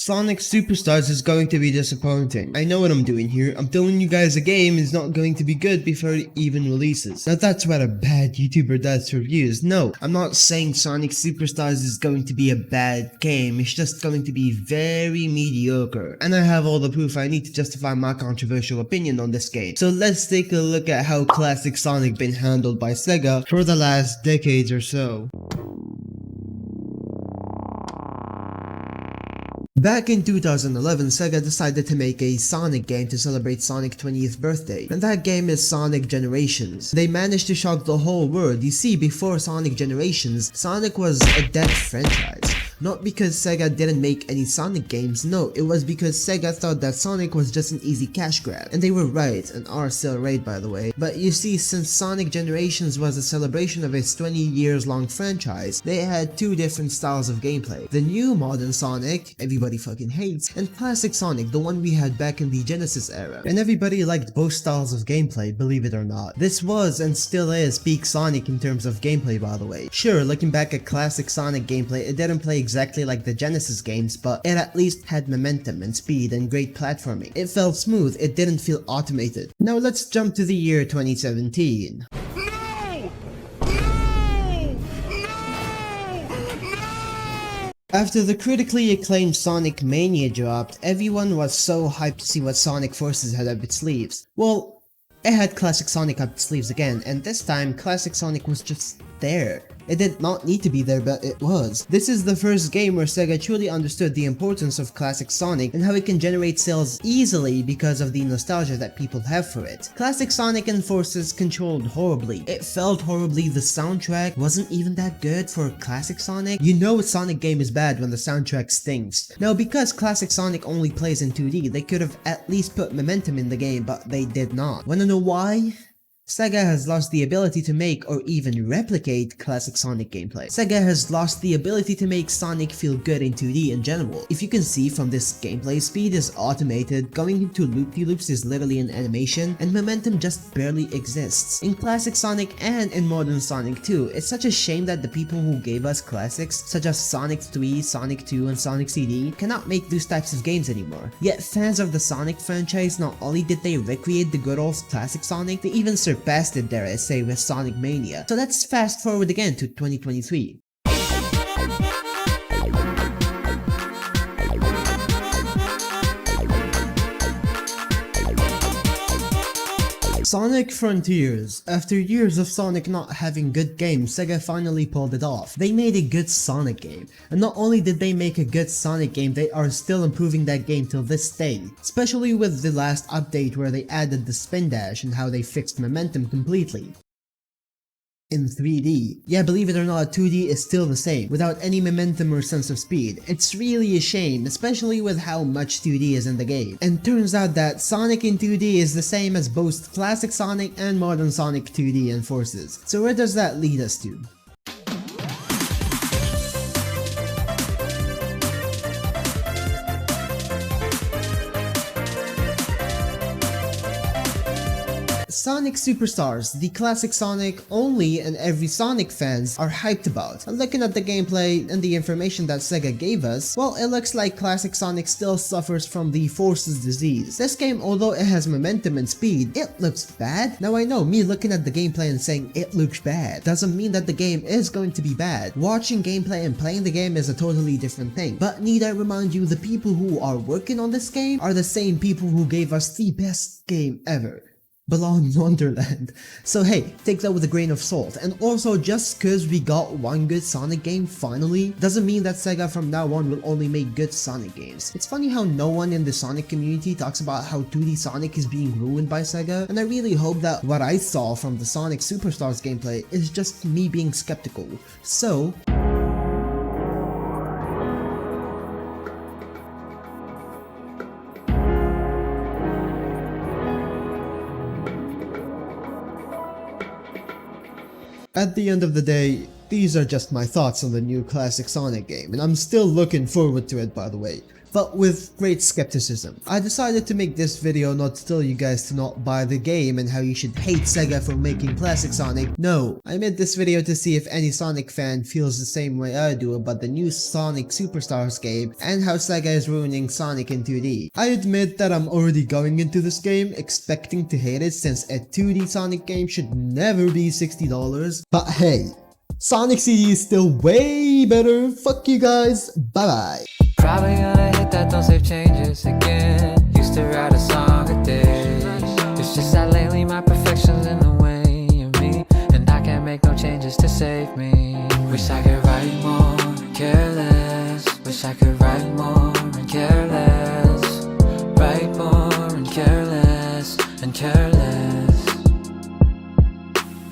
Sonic Superstars is going to be disappointing. I know what I'm doing here. I'm telling you guys a game is not going to be good before it even releases. Now that's what a bad YouTuber does for reviews. No, I'm not saying Sonic Superstars is going to be a bad game. It's just going to be very mediocre. And I have all the proof I need to justify my controversial opinion on this game. So let's take a look at how classic Sonic been handled by Sega for the last decades or so. Back in 2011, Sega decided to make a Sonic game to celebrate Sonic's 20th birthday, and that game is Sonic Generations. They managed to shock the whole world. You see, before Sonic Generations, Sonic was a dead franchise. Not because Sega didn't make any Sonic games, no, it was because Sega thought that Sonic was just an easy cash grab. And they were right, and are still right by the way. But you see, since Sonic Generations was a celebration of its 20 years long franchise, they had two different styles of gameplay. The new modern Sonic, everybody fucking hates, and classic Sonic, the one we had back in the Genesis era. And everybody liked both styles of gameplay, believe it or not. This was and still is peak Sonic in terms of gameplay by the way. Sure, looking back at classic Sonic gameplay, it didn't play exactly like the Genesis games, but it at least had momentum and speed and great platforming. It felt smooth, it didn't feel automated. Now let's jump to the year 2017. After the critically acclaimed Sonic Mania dropped, everyone was so hyped to see what Sonic Forces had up its sleeves. Well, it had Classic Sonic up its sleeves again, and this time Classic Sonic was just there. It did not need to be there, but it was. This is the first game where Sega truly understood the importance of classic Sonic and how it can generate sales easily because of the nostalgia that people have for it. Classic Sonic and Forces controlled horribly. It felt horribly. The soundtrack wasn't even that good for classic Sonic. You know a Sonic game is bad when the soundtrack stinks. Now because classic Sonic only plays in 2D, they could have at least put momentum in the game, but they did not. Wanna know why? Sega has lost the ability to make or even replicate classic Sonic gameplay. Sega has lost the ability to make Sonic feel good in 2D in general. If you can see from this gameplay, speed is automated, going into loop-de-loops is literally an animation, and momentum just barely exists. In classic Sonic and in modern Sonic 2, it's such a shame that the people who gave us classics, such as Sonic 3, Sonic 2, and Sonic CD, cannot make those types of games anymore. Yet fans of the Sonic franchise, not only did they recreate the good old classic Sonic, they even surpassed it, dare I say, with Sonic Mania. So let's fast forward again to 2023. Sonic Frontiers. After years of Sonic not having good games, Sega finally pulled it off. They made a good Sonic game. And not only did they make a good Sonic game, they are still improving that game till this day. Especially with the last update where they added the spin dash and how they fixed momentum completely. In 3D. Yeah, believe it or not, 2D is still the same, without any momentum or sense of speed. It's really a shame, especially with how much 2D is in the game. And turns out that Sonic in 2D is the same as both classic Sonic and modern Sonic 2D and Forces. So where does that lead us to? Sonic Superstars, the classic Sonic only and every Sonic fans are hyped about. And looking at the gameplay and the information that Sega gave us, well, it looks like classic Sonic still suffers from the Forces disease. This game, although it has momentum and speed, it looks bad. Now I know, me looking at the gameplay and saying it looks bad doesn't mean that the game is going to be bad. Watching gameplay and playing the game is a totally different thing. But need I remind you, the people who are working on this game are the same people who gave us the best game ever. Belong Wonderland. So hey, take that with a grain of salt. And also, just cause we got one good Sonic game finally, doesn't mean that Sega from now on will only make good Sonic games. It's funny how no one in the Sonic community talks about how 2D Sonic is being ruined by Sega, and I really hope that what I saw from the Sonic Superstars gameplay is just me being skeptical. So at the end of the day, These are just my thoughts on the new classic Sonic game, and I'm still looking forward to it, by the way. But with great skepticism. I decided to make this video not to tell you guys to not buy the game and how you should hate Sega for making classic Sonic. No, I made this video to see if any Sonic fan feels the same way I do about the new Sonic Superstars game and how Sega is ruining Sonic in 2D. I admit that I'm already going into this game expecting to hate it since a 2D Sonic game should never be $60. But hey, Sonic CD is still way better. Fuck you guys, bye bye. Probably gonna hit that don't save changes again. Used to write a song a day. It's just that lately my perfection's in the way of me, and I can't make no changes to save me. Wish I could write more and care less. Wish I could write more and care less. Write more and care less and care less.